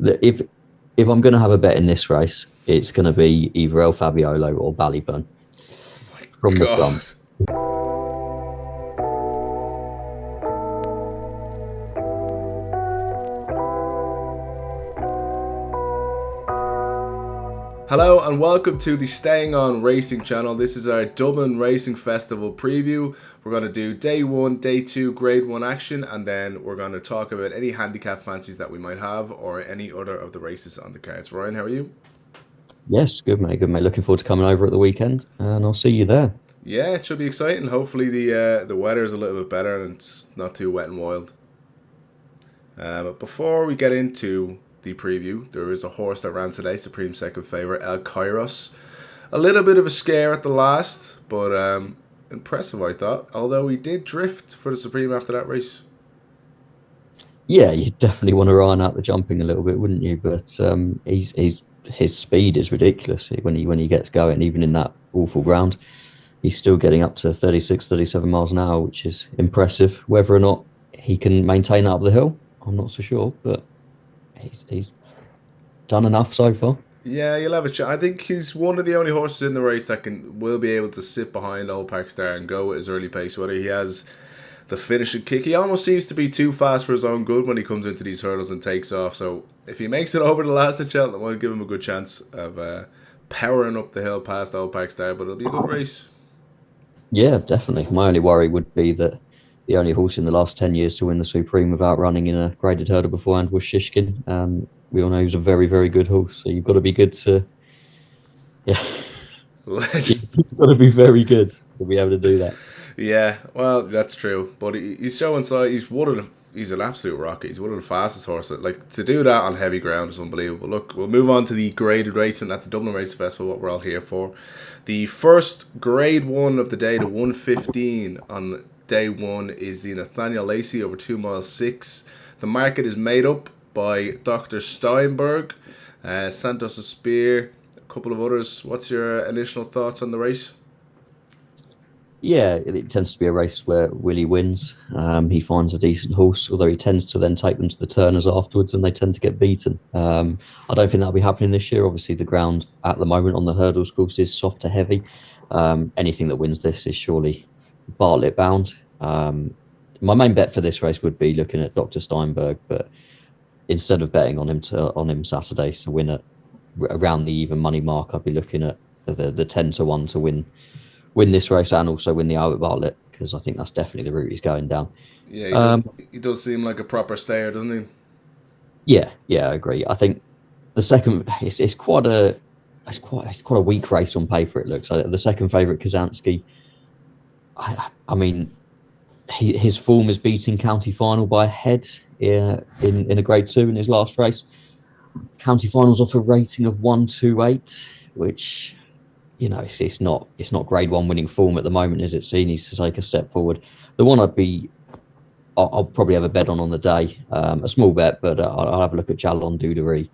If I'm going to have a bet in this race, it's going to be either El Fabiolo or Ballyburn from the God. front. Hello and welcome to the Staying On Racing channel. This is our Dublin Racing Festival preview. We're going to do day 1, day 2, grade 1 action, and then we're going to talk about any handicap fancies that we might have or any other of the races on the cards. Ryan, how are you? Yes, good mate, good mate. Looking forward to coming over at the weekend, and I'll see you there. Yeah, it should be exciting. Hopefully the weather is a little bit better and it's not too wet and wild. But before we get into the preview, there is a horse that ran today, Supreme Second Favourite, El Kairos. A little bit of a scare at the last, but impressive, I thought. Although he did drift for the Supreme after that race. Yeah, you definitely want to iron out the jumping a little bit, wouldn't you? But he's his speed is ridiculous when he gets going, even in that awful ground. He's still getting up to 36, 37 miles an hour, which is impressive. Whether or not he can maintain that up the hill, I'm not so sure, but he's done enough so far. Yeah, you'll have a shot. I think he's one of the only horses in the race that will be able to sit behind Old Park Star and go at his early pace. Whether he has the finishing kick, he almost seems to be too fast for his own good when he comes into these hurdles and takes off. So if he makes it over the last at Cheltenham, I'll give him a good chance of powering up the hill past Old Park Star. But it'll be a good race. Yeah, definitely. My only worry would be that the only horse in the last 10 years to win the Supreme without running in a graded hurdle beforehand was Shishkin. And we all know he's a very, very good horse. So you've got to be good to, yeah, you've got to be very good to be able to do that. Yeah, well, that's true. But he's showing signs. He's an absolute rocket. He's one of the fastest horses. Like to do that on heavy ground is unbelievable. Look, we'll move on to the graded racing at the Dublin Racing Festival. What we're all here for. The first grade 1 of the day, the 115 on day 1, is the Nathaniel Lacey over 2 miles 6. The market is made up by Dr. Steinberg, Santos Spear, a couple of others. What's your initial thoughts on the race? Yeah, it tends to be a race where Willie wins. He finds a decent horse, although he tends to then take them to the turners afterwards, and they tend to get beaten. I don't think that'll be happening this year. Obviously, the ground at the moment on the hurdles course is soft to heavy. Anything that wins this is surely Bartlett bound. My main bet for this race would be looking at Dr. Steinberg, but instead of betting on him Saturday to win at around the even money mark, I'd be looking at the 10 to 1 to win this race and also win the Albert Bartlett because I think that's definitely the route he's going down. Yeah, he does. Um, He does seem like a proper stayer, doesn't he? yeah, I agree. I think the second it's quite a it's quite a weak race on paper. It looks like the second favourite Kazansky. I mean, his form is beating County Final by a head in a Grade Two in his last race. County Finals off a rating of 128, which it's not Grade One winning form at the moment, is it? So he needs to take a step forward. The one I'll probably have a bet on the day, a small bet, but I'll have a look at Jalon Dudery.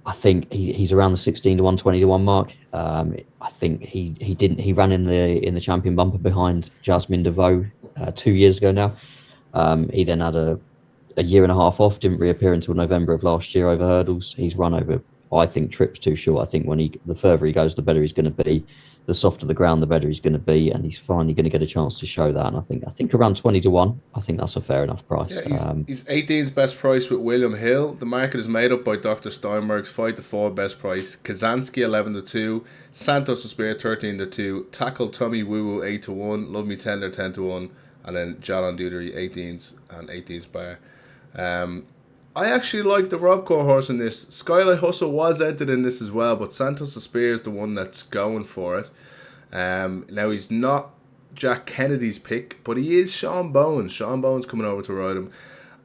I think he's around the 16 to 120 to 1 mark. I think he ran in the champion bumper behind Jasmine DeVoe 2 years ago now. He then had a year and a half off, didn't reappear until November of last year over hurdles. He's run over, I think, trips too short. I think the further he goes, the better he's going to be. The softer the ground, the better he's going to be, and he's finally going to get a chance to show that. And I think around 20 to 1, I think that's a fair enough price. Yeah, he's 18's best price with William Hill. The market is made up by Dr. Steinberg's 5 to 4 best price. Kazansky 11 to 2. Santos Spear 13 to 2. Tackle Tommy Woo Woo 8 to 1. Love Me Tender 10 to 1. And then Jalon Dudery 18's and 18's bar. I actually like the Robco horse in this. Skylight Hustle was entered in this as well, but Santos Spear is the one that's going for it. Now he's not Jack Kennedy's pick, but he is Sean Bones. Sean Bones coming over to ride him.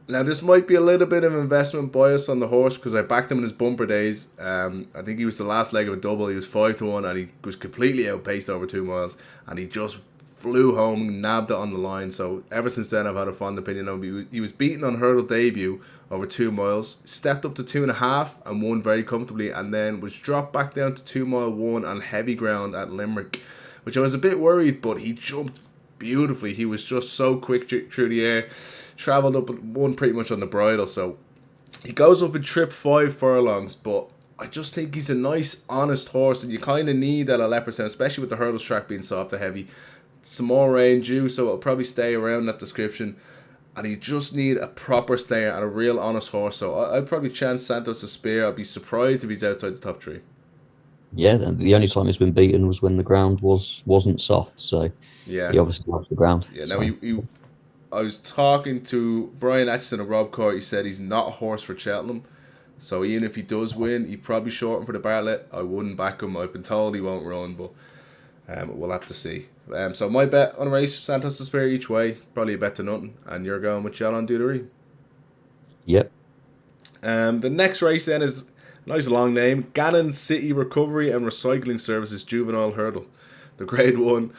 Now this might be a little bit of investment bias on the horse because I backed him in his bumper days. I think he was the last leg of a double. He was 5 to 1 and he was completely outpaced over 2 miles and he just flew home, nabbed it on the line. So ever since then I've had a fond opinion of him. He was beaten on hurdle debut over 2 miles, stepped up to 2.5 and won very comfortably, and then was dropped back down to 2 mile 1 on heavy ground at Limerick, which I was a bit worried, but he jumped beautifully. He was just so quick through the air, travelled up, won pretty much on the bridle. So He goes up in trip 5 furlongs, but I just think he's a nice, honest horse, and you kind of need that 11%, especially with the hurdles track being soft and heavy. Some more rain due, so it'll probably stay around that description. And you just need a proper stayer and a real honest horse. So I'd probably chance Santos to Spear. I'd be surprised if he's outside the top three. Yeah, the only time he's been beaten was when the ground wasn't soft. So Yeah, he obviously loves the ground. yeah. Now So I was talking to Brian Atchison of Rob Court. He said he's not a horse for Cheltenham. So even if he does win, he probably shorten for the Bartlett. I wouldn't back him. I've been told he won't run, but we'll have to see. So my bet on a race, Santos to Spear each way, probably a bet to nothing. And you're going with Chelon Dudery. yep. The next race then is a nice long name, Gannon City Recovery and Recycling Services Juvenile Hurdle. The grade 1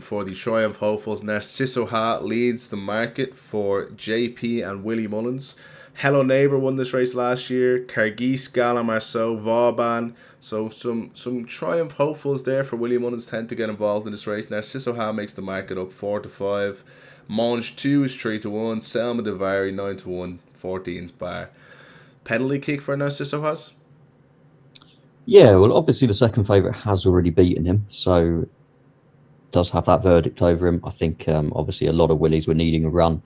for the Triumph hopefuls. Narciso Ha leads the market for JP and Willie Mullins. Hello Neighbour won this race last year. Cargis, Gala Marceau, Vauban. So some Triumph hopefuls there for Willie Mullins tend to get involved in this race. Narciso Ha makes the market up 4-5. Monge 2 is 3-1. Selma Devari 9-1. 14's bar. Penalty kick for Narciso has? Yeah, well, obviously the second favourite has already beaten him, so does have that verdict over him. I think obviously a lot of Willies were needing a run,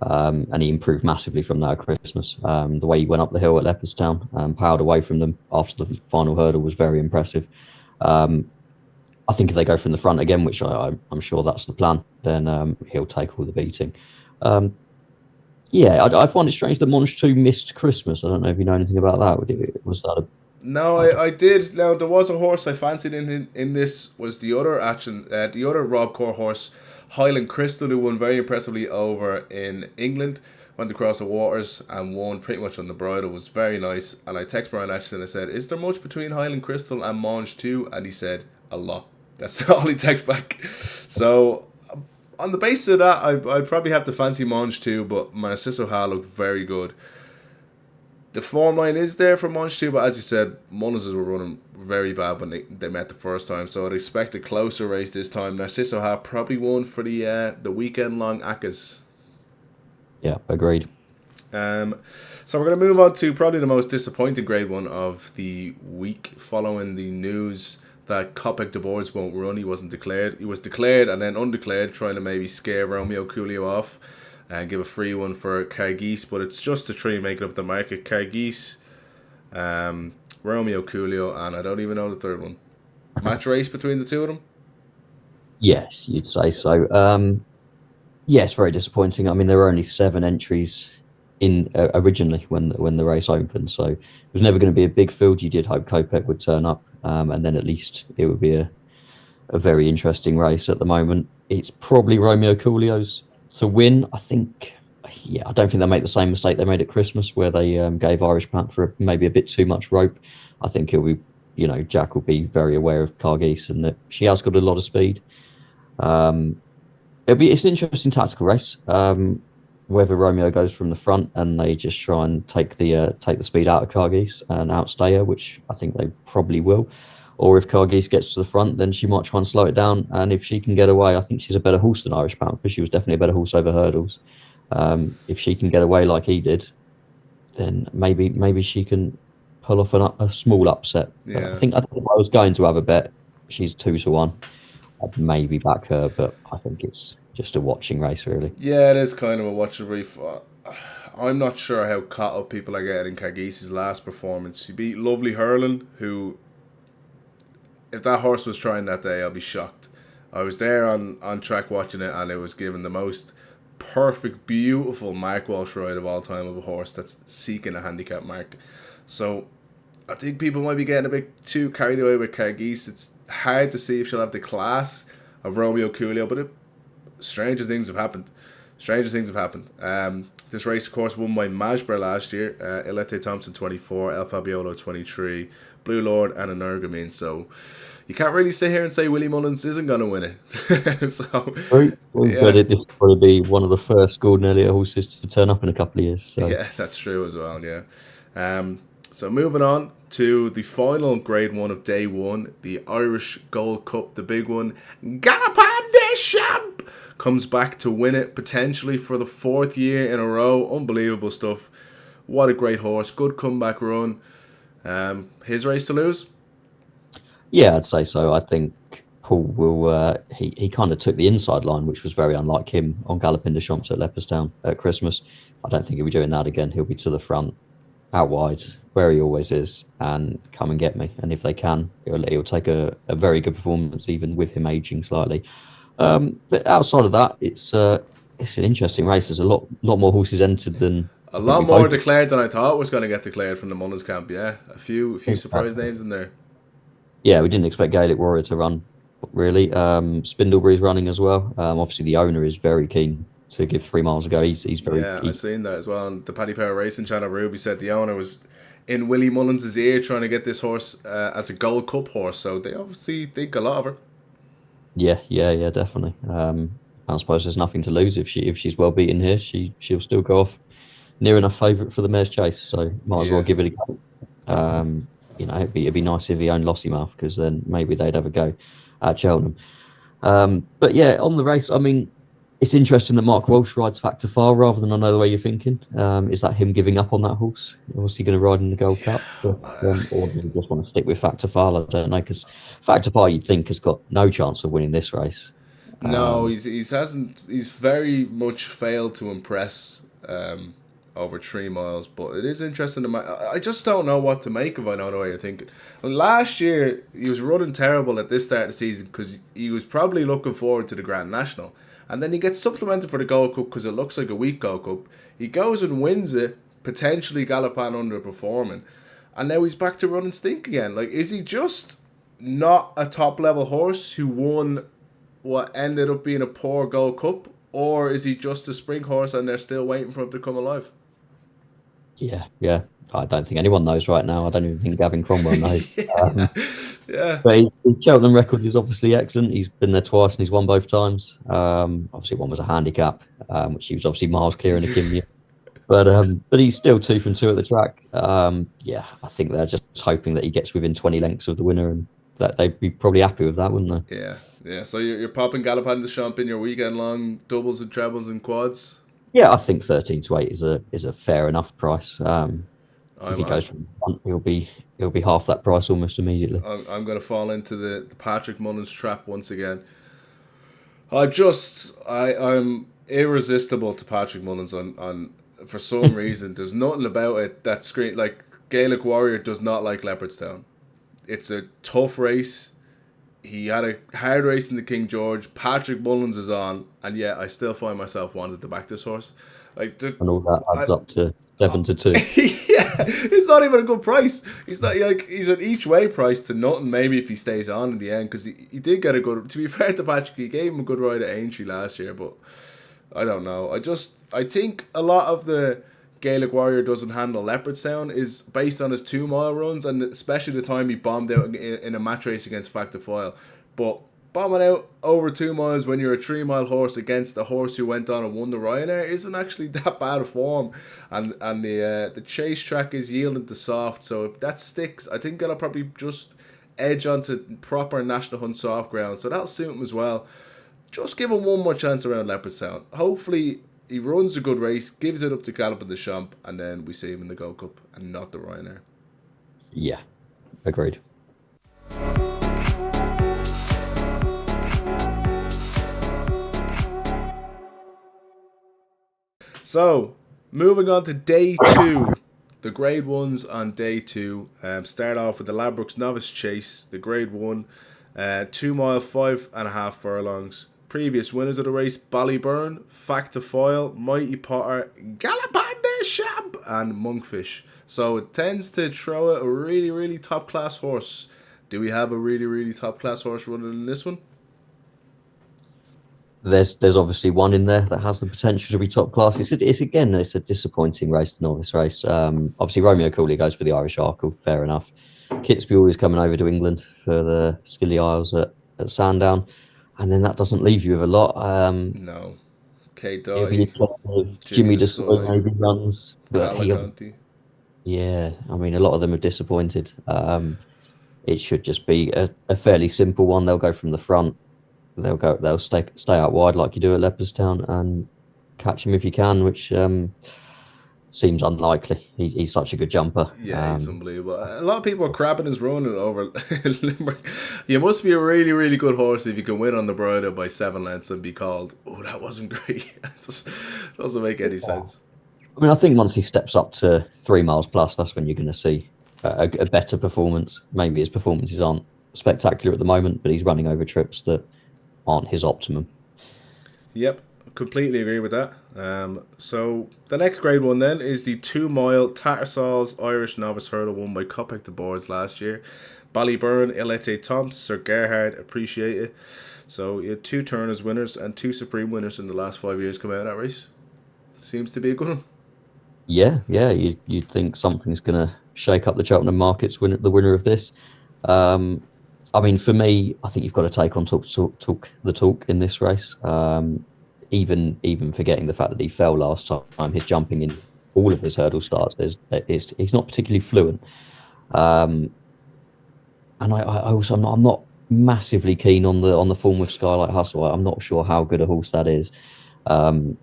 and he improved massively from that at Christmas. The way he went up the hill at Leopardstown, powered away from them after the final hurdle was very impressive. Um, I think if they go from the front again, which I'm sure that's the plan, then he'll take all the beating. Um, yeah, I find it strange that Monch 2 missed Christmas. I don't know if you know anything about that. Was that No, I did. Now there was a horse I fancied in this was the other action, the other Rob Core horse, Highland Crystal, who won very impressively over in England. Went across the waters and won pretty much on the bridle. Was very nice. And I texted Brian Atchison and I said, "Is there much between Highland Crystal and Monge 2?" And he said, "A lot." That's all he texts back. So on the basis of that, I'd probably have to fancy Monge 2, but Narciso Ha looked very good. The form line is there for Munch too, but as you said, Mullins were running very bad when they met the first time, so I'd expect a closer race this time. Narciso Ha probably won for the weekend long Acas. Yeah, agreed. So we're going to move on to probably the most disappointing grade 1 of the week, following the news that Kopek de Boers won't run. He wasn't declared. He was declared and then undeclared, trying to maybe scare Romeo Coolio off and give a free one for Cargis, but it's just the three making up the market. Cargis, Romeo Coolio, and I don't even know the third one. Match race between the two of them? Yes, you'd say so. Yes, very disappointing. I mean, there were only 7 entries in originally when the race opened, so it was never going to be a big field. You did hope Kopek would turn up, and then at least it would be a very interesting race. At the moment, it's probably Romeo Coolio's to win. I think, yeah, I don't think they'll make the same mistake they made at Christmas where they gave Irish Panther maybe a bit too much rope. I think it'll be, Jack will be very aware of Cargis and that she has got a lot of speed. Um, it's an interesting tactical race. Whether Romeo goes from the front and they just try and take the speed out of Cargis and outstay her, which I think they probably will, or if Cargis gets to the front, then she might try and slow it down. And if she can get away, I think she's a better horse than Irish Panther. She was definitely a better horse over hurdles. If she can get away like he did, then maybe she can pull off a small upset. But Yeah. I think if I was going to have a bet, she's 2-1. I'd maybe back her, but I think it's just a watching race, really. Yeah, it is kind of a watch and brief. I'm not sure how caught up people are getting Cargis' last performance. She beat Lovely Hurlin, who, if that horse was trying that day, I'll be shocked. I was there on track watching it, and it was given the most perfect, beautiful Mark Walsh ride of all time of a horse that's seeking a handicap mark. So I think people might be getting a bit too carried away with Cargis. It's hard to see if she'll have the class of Romeo Coolio, but stranger things have happened. Stranger things have happened. This race, of course, won by Majbra last year. Elete Thompson 24, El Fabiolo 23, Blue Lord and Energumin. So you can't really sit here and say Willie Mullins isn't going to win it. So True. yeah, But this will probably be one of the first Gordon Elliott horses to turn up in a couple of years. So yeah, that's true as well. Yeah. So moving on to the final grade 1 of day 1, the Irish Gold Cup, the big one. Gallopin des Champs comes back to win it potentially for the 4th year in a row. Unbelievable stuff. What a great horse. Good comeback run. His race to lose? Yeah, I'd say so. I think Paul will. He kind of took the inside line, which was very unlike him on Gallopin de Champs at Leopardstown at Christmas. I don't think he'll be doing that again. He'll be to the front, out wide, where he always is, and come and get me. And if they can, he'll take a very good performance, even with him aging slightly. But outside of that, it's an interesting race. There's a lot more horses entered than A I think lot we more both. declared than I thought was going to get declared from the Mullins camp. Yeah, a few surprise names in there. Yeah, we didn't expect Gaelic Warrior to run, really. Spindlebury's running as well. Obviously, the owner is very keen to give 3 miles a go. He's very Yeah, I seen that as well. And the Paddy Power Racing channel, Ruby said the owner was in Willie Mullins' ear trying to get this horse as a Gold Cup horse. So they obviously think a lot of her. yeah, definitely. I suppose there's nothing to lose if she's well beaten here. She'll still go off near enough favourite for the mare's chase. So might as well Yeah. give it a go. It'd be nice if he owned Lossiemouth because then maybe they'd have a go at Cheltenham. But yeah, on the race, I mean, it's interesting that Mark Walsh rides Factor Far rather than I know the way you're thinking. Is that him giving up on that horse? Was he going to ride in the Gold Cup? Or does he just want to stick with Factor Far? I don't know, because Factor Far you'd think has got no chance of winning this race. No, Um, he's very much failed to impress over 3 miles. But it is interesting. I just don't know what to make of. I don't know what you're thinking. And last year he was running terrible at this start of the season because he was probably looking forward to the Grand National, and then he gets supplemented for the Gold Cup because it looks like a weak Gold Cup. He goes and wins it, potentially Gallopin underperforming, and now he's back to running stink again. Like, is he just not a top level horse who won what ended up being a poor Gold Cup, or is he just a spring horse and they're still waiting for him to come alive? yeah. I don't think anyone knows right now. I don't even think Gavin Cromwell knows. Yeah, Um, yeah. But his Cheltenham record is obviously excellent. He's been there twice and he's won both times. Obviously, one was a handicap, which he was obviously miles clear in the Kimmy. But he's still 2 from 2 at the track. Yeah, I think they're just hoping that he gets within 20 lengths of the winner, and that they'd be probably happy with that, wouldn't they? Yeah, yeah. So you're popping Gallopin de Champ in your weekend long doubles and trebles and quads. Yeah, I think 13 to 8 is a fair enough price. If I'm he I'm goes from the front, he'll be half that price almost immediately. I'm gonna fall into the Patrick Mullins trap once again. I'm irresistible to Patrick Mullins on for some reason. There's nothing about it that screen like Gaelic Warrior does not like Leopardstown. It's a tough race. He had a hard race in the King George. Patrick Mullins is on, and yet I still find myself wanting to back this horse. Like, And all that I, adds up to 7 to 2. yeah, it's not even a good price. He's not like he's an each way price to nothing. Maybe if he stays on in the end, because he did get a good. To be fair to Patrick, he gave him a good ride at Aintree last year, but I don't know. I think a lot of the Gaelic Warrior doesn't handle Leopardstown is based on his 2 mile runs, and especially the time he bombed out in a match race against Factor Foil. But bombing out over 2 miles when you're a 3 mile horse against a horse who went on and won the Ryanair isn't actually that bad a form, and the chase track is yielding to soft. So if that sticks, I think that'll probably just edge onto proper National Hunt soft ground. So that'll suit him as well. Just give him one more chance around Leopardstown. Hopefully he runs a good race, gives it up to Gallopin the Champ, and then we see him in the Gold Cup and not the Ryanair. Yeah, agreed. So, moving on to day two. The grade ones on day two. Start off with the Ladbrokes Novice Chase, the grade one, 2 mile, 5.5 furlongs. Previous winners of the race: Ballyburn, Factor Foil, Mighty Potter, Gallopin des Champs, and Monkfish. So it tends to throw out a really, really top class horse. Do we have a really, really top class horse running in this one? There's obviously one in there that has the potential to be top class. It's a disappointing race, the novice race. Obviously Romeo Cooley goes for the Irish Arkle, fair enough. Kitsby always coming over to England for the Scilly Isles at Sandown, and then that doesn't leave you with a lot. No. Kate It'll be Doughty, interesting if Jimmy Jimmy Destroy Dessoy, maybe runs, but Calaconti. yeah, I mean a lot of them have disappointed. It should just be a fairly simple one. They'll go from the front. They'll stay out wide like you do at Leopardstown and catch him if you can, which seems unlikely. He's such a good jumper. Yeah, he's unbelievable. A lot of people are crabbing his running over Limerick. You must be a really, really good horse if you can win on the bridle by 7 lengths and be called, oh, that wasn't great. It just doesn't make any sense. I mean, I think once he steps up to 3 miles plus, that's when you're going to see a better performance. Maybe his performances aren't spectacular at the moment, but he's running over trips that aren't his optimum. Yep, completely agree with that. So the next grade one then is the 2 mile Tattersalls Irish Novice Hurdle won by Coppic the Boards last year. Ballyburn, Elete Tomps, Sir Gerhard, appreciate it. So you had two Turners winners and two Supreme winners in the last 5 years come out of that race. Seems to be a good one. Yeah, yeah, you'd think something's going to shake up the Cheltenham markets. The winner of this. Um, I mean, for me, I think you've got to take on the talk in this race. Even forgetting the fact that he fell last time, his jumping in all of his hurdle starts he's not particularly fluent. Um, and I also I'm not massively keen on the form with Skylight Hustle. I'm not sure how good a horse that is. Um,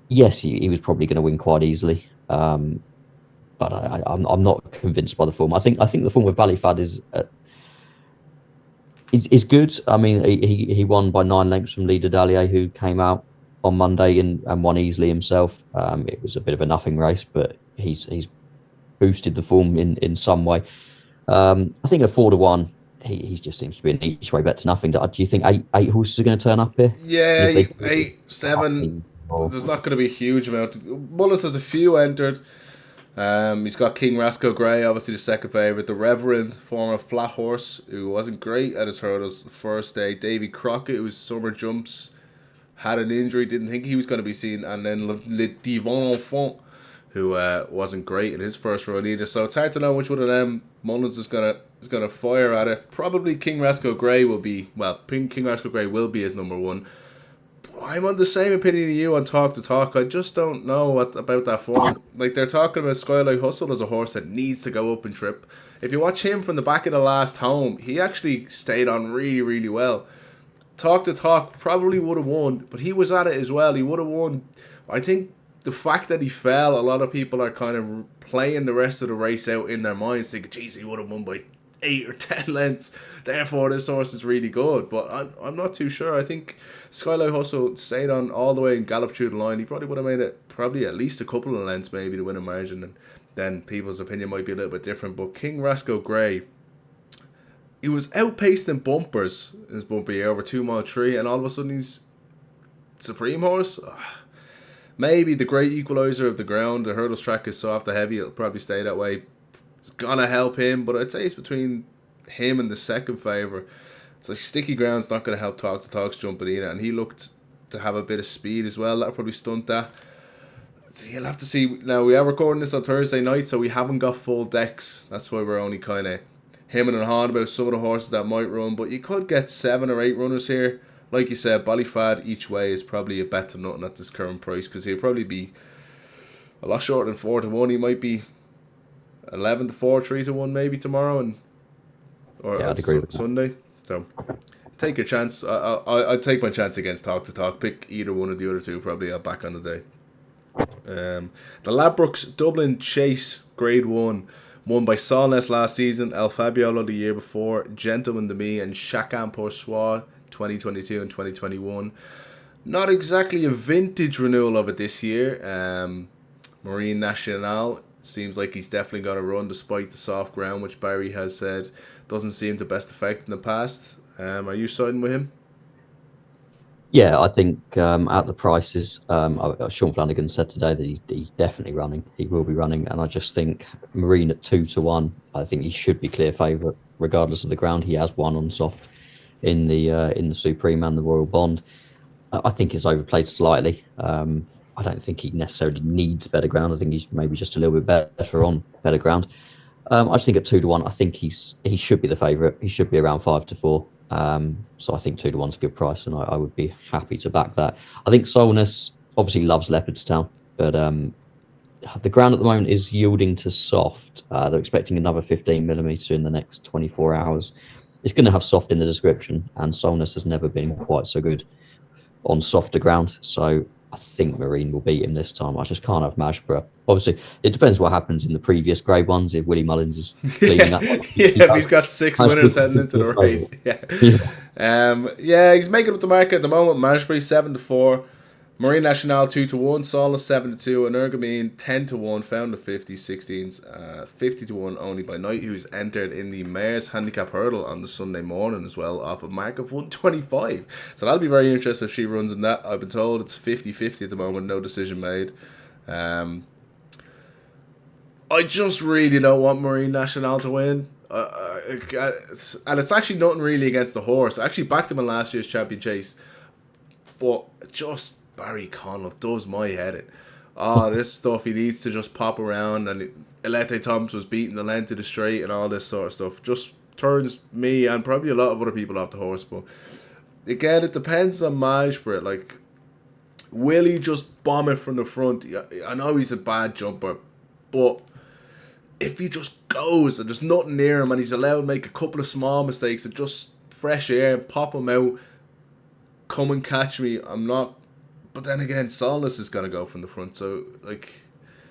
yes, he was probably going to win quite easily. But I'm not convinced by the form. I think the form of Ballyfad is good. I mean, he won by 9 lengths from Leader Dalier, who came out on Monday and won easily himself. It was a bit of a nothing race, but he's boosted the form in some way. I think at 4-1, he just seems to be an each way bet to nothing. Do you think eight horses are going to turn up here? And Yeah, if they eight, seven. team or There's not going to be a huge amount. Mullis has a few entered. He's got King Rascal Grey, obviously the second favourite. The Reverend, former flat horse, who wasn't great at his hurdles the first day. Davy Crockett, whose summer jumps had an injury, didn't think he was going to be seen. And then Le Divan Enfant, who wasn't great in his first run either. So it's hard to know which one of them Mullins is gonna fire at it. Probably King Rascal Grey will be, well, King Rascal Grey will be his number one. I'm on the same opinion of you on Talk to Talk. I just don't know about that form. Like, they're talking about Skylight Hustle as a horse that needs to go up and trip. If you watch him from the back of the last home, he actually stayed on really, really well. Talk to Talk probably would have won, but he was at it as well. He would have won. I think the fact that he fell, a lot of people are kind of playing the rest of the race out in their minds, thinking, geez, he would have won by 8 or 10 lengths. Therefore, this horse is really good. But I'm not too sure. I think Skylight Hustle stayed on all the way and galloped through the line. He probably would have made it probably at least a couple of lengths maybe to win a margin. And then people's opinion might be a little bit different. But King Rascal Grey, he was outpaced in bumpers in his bumper year over 2 mile tree. And all of a sudden he's Supreme horse. Maybe the great equaliser of the ground. The hurdles track is soft or heavy. It'll probably stay that way. It's gonna help him, but I'd say it's between him and the second favourite. It's like sticky ground's not gonna help Talk to Talk's jumping either, and he looked to have a bit of speed as well. That'll probably stunt that. You'll have to see. Now we are recording this on Thursday night, so we haven't got full decks. That's why we're only kind of hemming and hawing about some of the horses that might run, but you could get 7 or 8 runners here. Like you said, Ballyfad each way is probably a bet to nothing at this current price because he'll probably be a lot shorter than 4-1. He might be 11-4, 3-1 maybe tomorrow or yeah, I'd agree with that. Sunday. So take your chance. I'd take my chance against Talk to Talk. Pick either one of the other two. Probably I'll back on the day. The Ladbrokes Dublin Chase Grade 1 won by Solness last season, El Fabiolo the year before, Gentleman to Me and Chacun Pour Soi 2022 and 2021. Not exactly a vintage renewal of it this year. Marine Nationale seems like he's definitely going to run despite the soft ground, which Barry has said doesn't seem the best effect in the past. Are you siding with him? Yeah, I think at the prices, Sean Flanagan said today that he's definitely running. He will be running, and I just think Marine at 2-1. I think he should be clear favourite regardless of the ground. He has won on soft in the Supreme and the Royal Bond. I think it's overplayed slightly. I don't think he necessarily needs better ground. I think he's maybe just a little bit better on better ground. I just think at 2-1, I think he should be the favourite. He should be around 5-4. So I think 2-1's a good price, and I would be happy to back that. I think Solness obviously loves Leopardstown, but the ground at the moment is yielding to soft. They're expecting another 15 millimetre in the next 24 hours. It's going to have soft in the description, and Solness has never been quite so good on softer ground. So I think Marine will beat him this time. I just can't have Mashborough. Obviously, it depends what happens in the previous grade ones. If Willie Mullins is cleaning Yeah, that one, he yeah, he's does. got six winners Mashborough heading could into be the a favourite. race. Yeah, Yeah, yeah, he's making up the market at the moment. Mashbury 7-4, Marine Nationale 2-1, Solace 7-2, and Ergamine 10-1. Found the 50s, 16s, 50-1 only by Knight, who's entered in the Mayor's Handicap Hurdle on the Sunday morning as well, off a mark of 125. So that'll be very interesting if she runs in that. I've been told it's 50-50 at the moment, no decision made. Um, I just really don't want Marine Nationale to win. And it's actually nothing really against the horse. I actually backed him in last year's champion chase, but just Barry Connell does my head in. Oh, this stuff, he needs to just pop around, and Elete Thomas was beating the length of the straight and all this sort of stuff. Just turns me and probably a lot of other people off the horse. But again, it depends on Majbrit. Like, will he just bomb it from the front? I know he's a bad jumper, but if he just goes and there's nothing near him and he's allowed to make a couple of small mistakes and just fresh air and pop him out, come and catch me, I'm not. But then again, Solness is going to go from the front, so like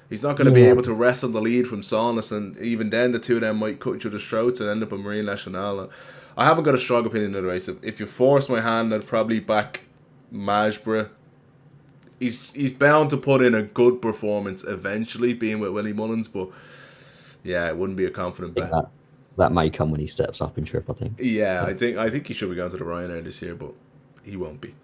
he's not going to be yeah. able to wrestle the lead from Solness, and even then the two of them might cut each other's throats and end up in Marine Nationale. I haven't got a strong opinion of the race. If you force my hand, I'd probably back Majborough. He's bound to put in a good performance eventually, being with Willie Mullins, but yeah, it wouldn't be a confident I think bet. that may come when he steps up in trip. I think. Yeah, But I think he should be going to the Ryanair this year, but he won't be.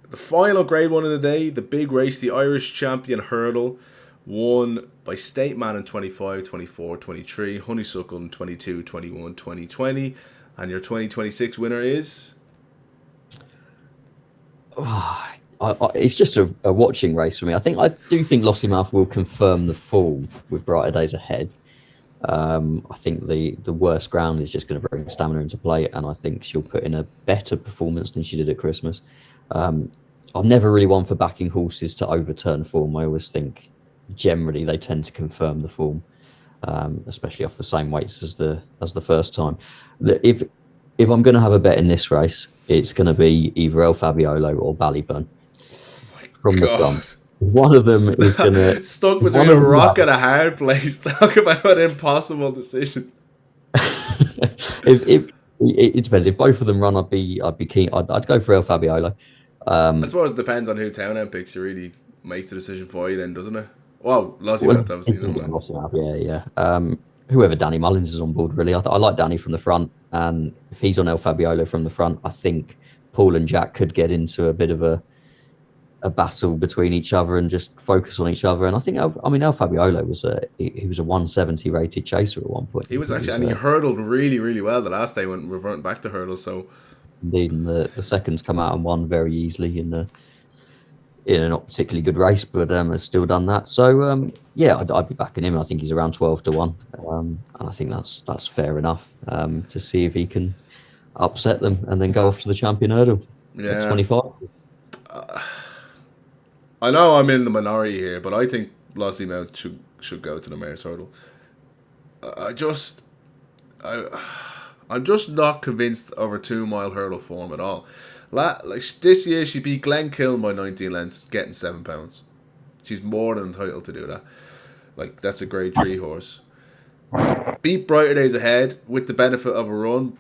The final grade one of the day, the big race, the Irish Champion Hurdle, won by State Man in 25, 24, 23, Honeysuckle in 22, 21, 2020, and your 2026 winner is. it's just a watching race for me. I do think Lossiemouth will confirm the fall with brighter days ahead. I think the worst ground is just going to bring stamina into play, and I think she'll put in a better performance than she did at Christmas. Um, I've never really one for backing horses to overturn form. I always think generally they tend to confirm the form, especially off the same weights as the first time. If I'm going to have a bet in this race, it's going to be either El Fabiolo or Ballyburn from the God. front. One of them is going to. Stuck between One a of them, rock and a hard place. Talk about an impossible decision. if it depends. If both of them run, I'd be keen. I'd go for El Fabiolo. I suppose it depends on who Townend picks. It really makes the decision for you then, doesn't it? Well, Lozzie Well, Mount, obviously, if you we know get that. lost now, yeah, yeah. Whoever Danny Mullins is on board, really. I like Danny from the front, and if he's on El Fabiolo from the front, I think Paul and Jack could get into a bit of a battle between each other and just focus on each other. And I think, I mean, El Fabiolo was he was a 170 rated chaser at one point. He was He actually, was and he hurdled really, really well the last day when reverting back to hurdles. So, indeed, and the seconds come out and won very easily in a not particularly good race, but has still done that. So yeah, I'd be backing him. I think he's around 12-1, and I think that's fair enough to see if he can upset them and then go off to the champion hurdle at yeah. 25. I know I'm in the minority here, but I think Lozzie Mount should go to the Mayor's Hurdle. I just, I, I'm just not convinced over 2 mile hurdle form at all. Like this year, she beat Glen Kiln by 19 lengths, getting £7. She's more than entitled to do that. Like, that's a grade 3 horse. Beat Brighter Days Ahead with the benefit of a run,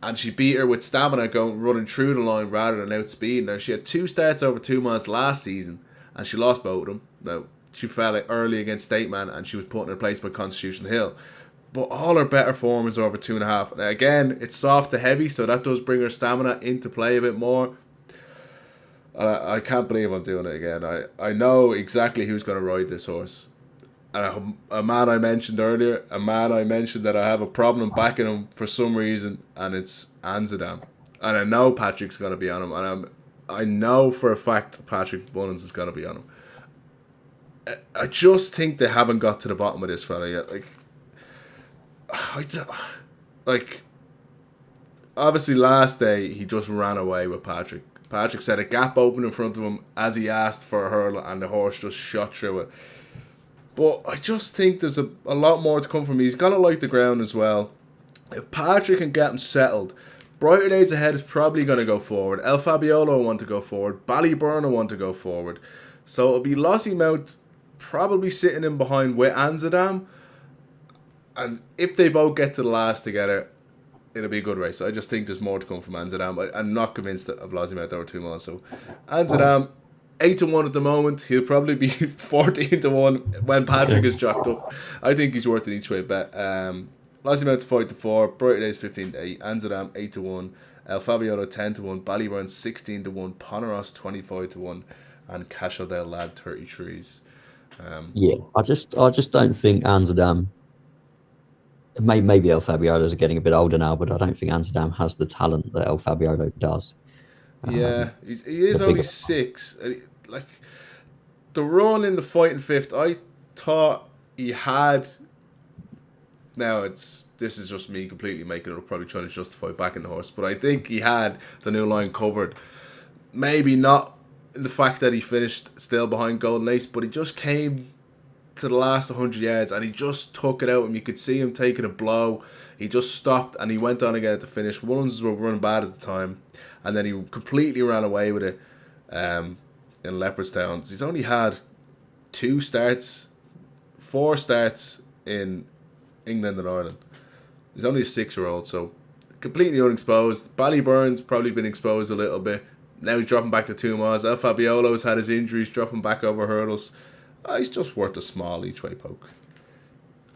and she beat her with stamina going running through the line rather than outspeed. Now, she had 2 starts over 2 miles last season, and she lost both of them. Now, she fell early against State Man, and she was put in her place by Constitution Hill. But all her better form is over 2.5. Now, again, it's soft to heavy, so that does bring her stamina into play a bit more. I can't believe I'm doing it again. I know exactly who's going to ride this horse. And a man I mentioned earlier, a man I mentioned that I have a problem backing him for some reason, and it's Anzadam. And I know Patrick's going to be on him, and I know for a fact Patrick Mullins is going to be on him. I just think they haven't got to the bottom of this fella yet. Like, obviously last day he just ran away with Patrick. Patrick said a gap opened in front of him as he asked for a hurdle, and the horse just shot through it. But I just think there's a lot more to come from him. He's gonna like the ground as well. If Patrick can get him settled, Brighter Days Ahead is probably going to go forward. El Fabiolo will want to go forward. Ballyburn will want to go forward. So it'll be Lossiemouth probably sitting in behind with Amsterdam. And if they both get to the last together, it'll be a good race. I just think there's more to come from Amsterdam. I'm not convinced of Lossiemouth over 2 miles. So Amsterdam, 8-1 at the moment. He'll probably be 14-1 when Patrick is jocked up. I think he's worth an each way bet. Lossiemouth 5-4, Brighter Days 15-8, Amsterdam 8-1, El Fabiolo 10-1, Ballyburn 16-1, Poneros 25-1, and Cashel Lad 33s. Yeah, I just don't think Amsterdam. Maybe El Fabiolo's are getting a bit older now, but I don't think Amsterdam has the talent that El Fabiolo does. Yeah, he is The only bigger, 6. Like the run in the fighting fifth, I thought he had. Now this is just me completely making it up, probably trying to justify backing the horse, but I think he had the new line covered. Maybe not the fact that he finished still behind Golden Ace, but he just came to the last 100 yards and he just took it out and you could see him taking a blow. He just stopped and he went on again at the finish. Runs were running bad at the time and then he completely ran away with it in Leopardstown. He's only had 4 starts in England and Ireland. He's only a 6-year-old, so completely unexposed. Ballyburn's probably been exposed a little bit. Now he's dropping back to 2 miles. El Fabiolo's had his injuries, dropping back over hurdles. He's just worth a small each way poke.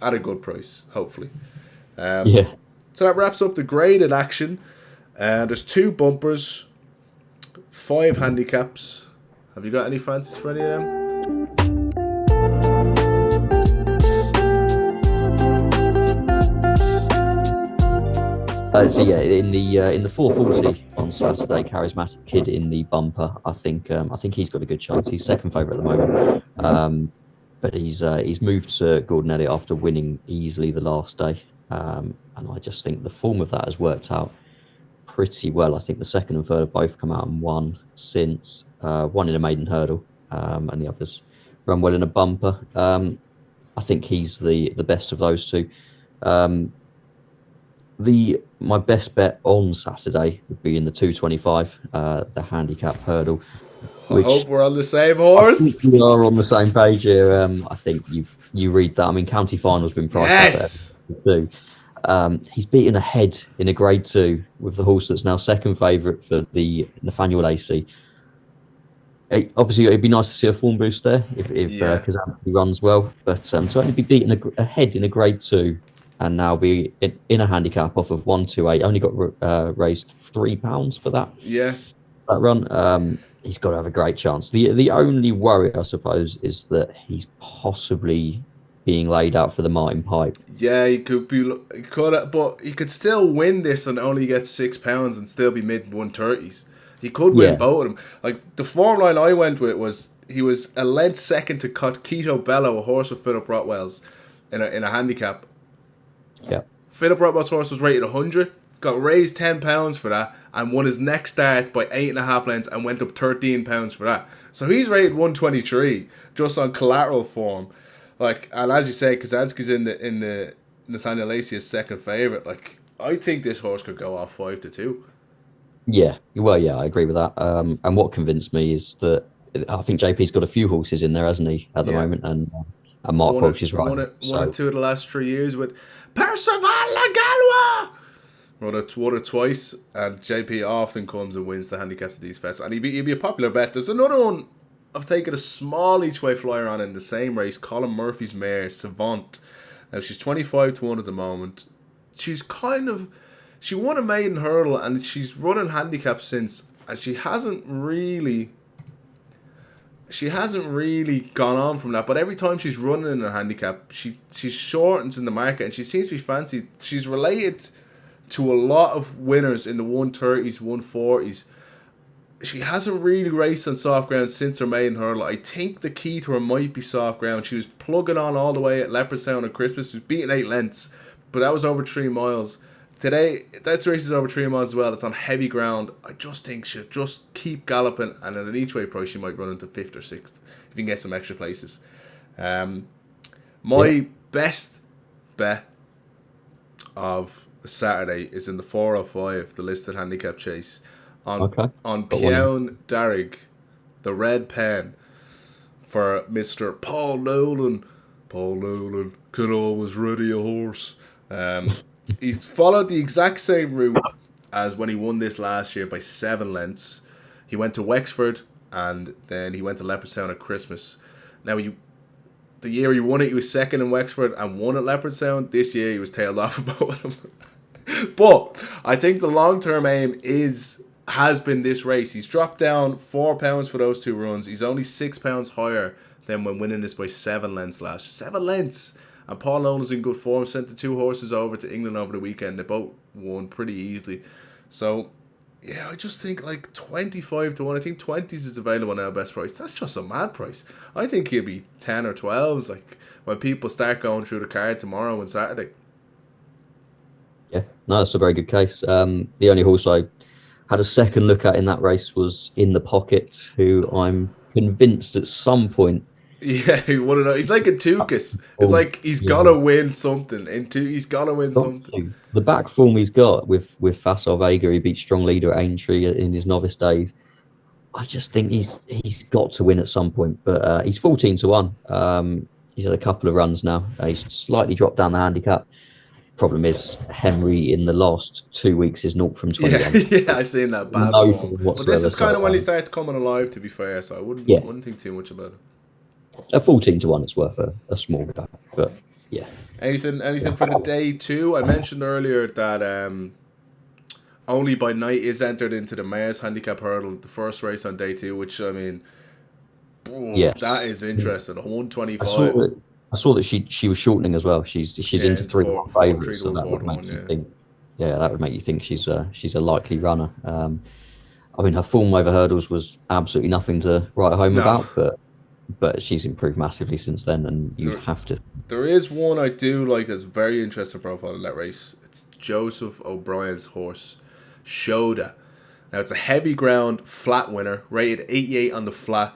At a good price, hopefully. yeah. So that wraps up the graded action. There's 2 bumpers, 5 handicaps. Have you got any fancies for any of them? So yeah, in the 440 on Saturday, Charismatic Kid in the bumper. I think he's got a good chance. He's second favourite at the moment, but he's moved to Gordon Elliott after winning easily the last day, and I just think the form of that has worked out pretty well. I think the second and third have both come out and won since one in a maiden hurdle, and the others run well in a bumper. I think he's the best of those two. My best bet on Saturday would be in the 225, the handicap hurdle. I hope we're on the same horse. We are on the same page here. I think you read that. I mean, County Final's been priced Yes. out there too. He's beaten ahead in a Grade 2 with the horse that's now second favourite for the Nathaniel Lacey. Obviously, it'd be nice to see a form boost there if Yeah. Kazanski runs well. But to only be beaten ahead in a Grade 2 and now be in a handicap off of 128, only got raised £3 for that Yeah. run. He's got to have a great chance. The only worry, I suppose, is that he's possibly being laid out for the Martin Pipe. Yeah, he could be. He could, but he could still win this and only get £6 and still be mid 130s. He could win both of them. Like the form line I went with was he was a length second to cut Quito Bello, a horse of Philip Rotwell's, in a handicap. Yeah. Philip Rotwell's horse was rated 100, got raised £10 for that, and won his next start by 8.5 lengths and went up £13 for that. So he's rated 123 just on collateral form. Like, and as you say, Kazanski's in the Nathaniel Lacey is second favourite. Like, I think this horse could go off 5-2. Yeah, well, yeah, I agree with that. And what convinced me is that I think JP's got a few horses in there, hasn't he, at the moment? And Mark Walsh is right. Won it 2 of the last 3 years with Percival La Galois. Won it twice, and JP often comes and wins the handicaps of these festivals. And he'd be a popular bet. There's another one I've taken a small each way flyer on in the same race, Colin Murphy's mare, Savant. Now she's 25-1 at the moment. She won a maiden hurdle and she's running handicap since, and she hasn't really gone on from that. But every time she's running in a handicap, she shortens in the market and she seems to be fancied. She's related to a lot of winners in the 130s, 140s. She hasn't really raced on soft ground since her maiden hurdle. I think the key to her might be soft ground. She was plugging on all the way at Leopardstown on Christmas. She was beating 8 lengths, but that was over 3 miles. Today, that race is over 3 miles as well. It's on heavy ground. I just think she'll just keep galloping, and at an each way price, she might run into 5th or 6th if you can get some extra places. My best bet of Saturday is in the 405, the listed handicap chase, on Okay. on Got one. Peon Darrig, the red pen for Mister Paul Nolan. Paul Nolan could always ready a horse. He's followed the exact same route as when he won this last year by 7 lengths. He went to Wexford and then he went to Leopardstown at Christmas. Now, the year he won it, he was second in Wexford and won at Leopardstown. This year, he was tailed off of both of them. But I think the long term aim has been this race. He's dropped down £4 for those 2 runs. He's only £6 higher than when winning this by 7 lengths last year. 7 lengths! And Paul Nolan's in good form. Sent the 2 horses over to England over the weekend. They both won pretty easily. So, yeah, I just think like 25 to 1. I think 20s is available now, best price. That's just a mad price. I think he'll be 10 or 12s like when people start going through the card tomorrow and Saturday. Yeah, no, that's a very good case. The only horse I had a second look at in that race was In the Pocket, who I'm convinced at some point. Yeah, you want to know. He's like a Tukis. It's Oh, like he's yeah, gotta win something. He's gotta win got something. to. The back form he's got with Facile Vega, he beat strong leader at Aintree in his novice days. I just think he's got to win at some point, but he's 14 to 1. He's had a couple of runs now. He's slightly dropped down the handicap. Problem is, Henry in the last 2 weeks is 0 from Yeah, 21. yeah, I seen that bad No form. form But this whatsoever. is kind So of when he starts coming alive. To be fair, so I wouldn't yeah, wouldn't think too much about it. a 14 to 1 it's worth a small bet. But yeah, Anything for the day two? I mentioned earlier that only by night is entered into the Mayor's Handicap Hurdle, the first race on day two. Which I mean, that yes. is interesting. One twenty I saw five. that I saw that she was shortening as well. She's Yeah, into 3 to 1 3 favourites, to so one, that four would to make one. you Yeah. think. Yeah, that would make you think she's a likely runner. I mean, her form over hurdles was absolutely nothing to write home No, about, but she's improved massively since then, and you'd there have to. there is one I do like that's very interesting profile in that race. It's Joseph O'Brien's horse, Shoda. Now it's a heavy ground flat winner, rated 88 on the flat.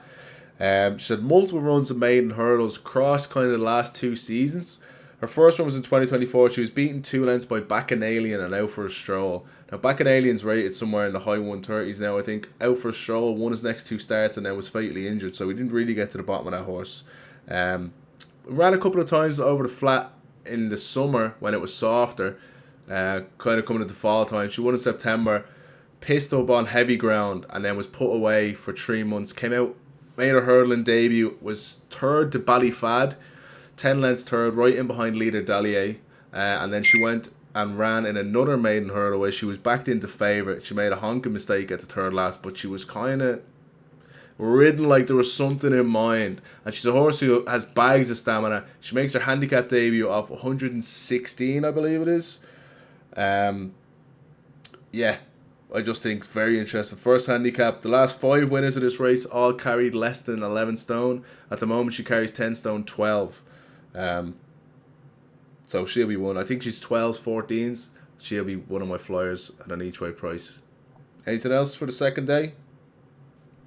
She had multiple runs of maiden hurdles across kind of the last 2 seasons. Her first one was in 2024. She was beaten 2 lengths by Bacchanalian and Out for a Stroll. Now Bacchanalian's rated somewhere in the high 130s now. I think Out for a Stroll won his next 2 starts and then was fatally injured, so we didn't really get to the bottom of that horse. Ran a couple of times over the flat in the summer when it was softer, kind of coming into fall time. She won in September, pissed up on heavy ground, and then was put away for 3 months. Came out, made her hurdling debut, was third to Ballyfad, 10 lengths third, right in behind leader Dallier. And then she went and ran in another maiden hurdle where she was backed into favourite. She made a honking mistake at the third last, but she was kind of ridden like there was something in mind. And she's a horse who has bags of stamina. She makes her handicap debut off 116, I believe it is. Um, yeah, I just think it's very interesting. First handicap, the last 5 winners of this race all carried less than 11 stone. At the moment, she carries 10 stone 12. So she'll be one. I think she's 12s, 14s. She'll be one of my flyers at an each way price. Anything else for the second day?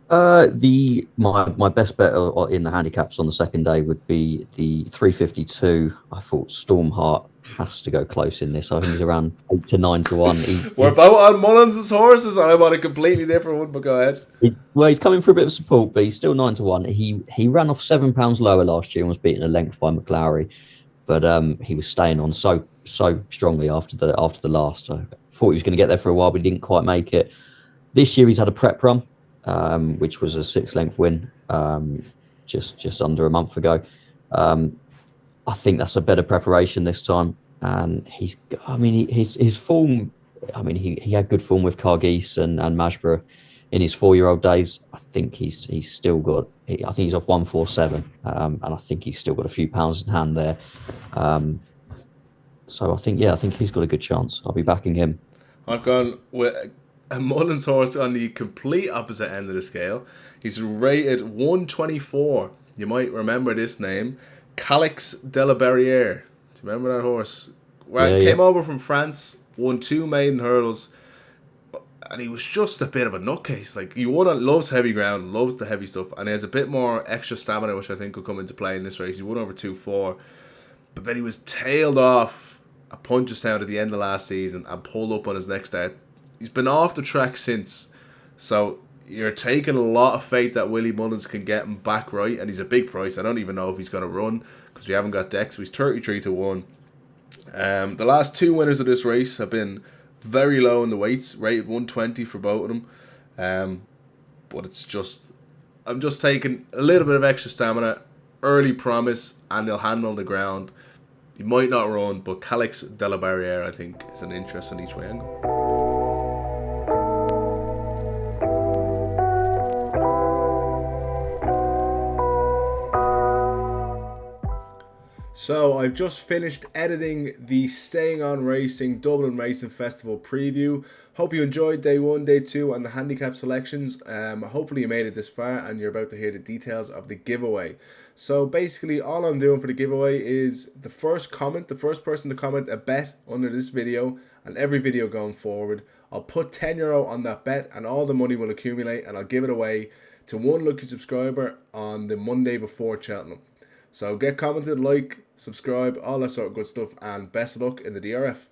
The my best bet in the handicaps on the second day would be the 352. I thought Stormheart has to go close in this. I think he's around 8 to 9 to 1. We're both on Mullins' horses. I'm on a completely different one, but go ahead. He's coming for a bit of support, but he's still 9 to 1. He ran off £7 lower last year and was beaten a length by McLaren, but he was staying on so strongly after the last. I thought he was going to get there for a while, but he didn't quite make it. This year he's had a prep run, which was a 6 length win, just under a month ago. I think that's a better preparation this time, and I mean, his form. I mean, he had good form with Cargeese and Mashborough in his 4-year-old days. I think he's still got. I think he's off 147, and I think he's still got a few pounds in hand there. So I think he's got a good chance. I'll be backing him. I've gone with a Mullins horse on the complete opposite end of the scale. He's rated 124. You might remember this name. Calix de la Barriere. Do you remember that horse? Well, Yeah, yeah. came over from France, won 2 maiden hurdles, and he was just a bit of a nutcase. Like, loves heavy ground, loves the heavy stuff, and he has a bit more extra stamina, which I think will come into play in this race. He won over 2-4, but then he was tailed off at Punchestown at the end of last season and pulled up on his next start. He's been off the track since. So you're taking a lot of faith that Willie Mullins can get him back right, and he's a big price. I don't even know if he's going to run because we haven't got decks. So he's 33-1. The last two winners of this race have been very low in the weights, rated 120 for both of them. But it's just, I'm just taking a little bit of extra stamina, early promise, and he'll handle the ground. He might not run, but Calix de la Barriere, I think, is an interest on each way angle. So I've just finished editing the Staying On Racing Dublin Racing Festival preview. Hope you enjoyed day 1, day 2 and the handicap selections. Hopefully you made it this far and you're about to hear the details of the giveaway. So basically all I'm doing for the giveaway is the first person to comment a bet under this video and every video going forward, I'll put €10 on that bet and all the money will accumulate and I'll give it away to one lucky subscriber on the Monday before Cheltenham. So get commented, like, subscribe, all that sort of good stuff, and best of luck in the DRF.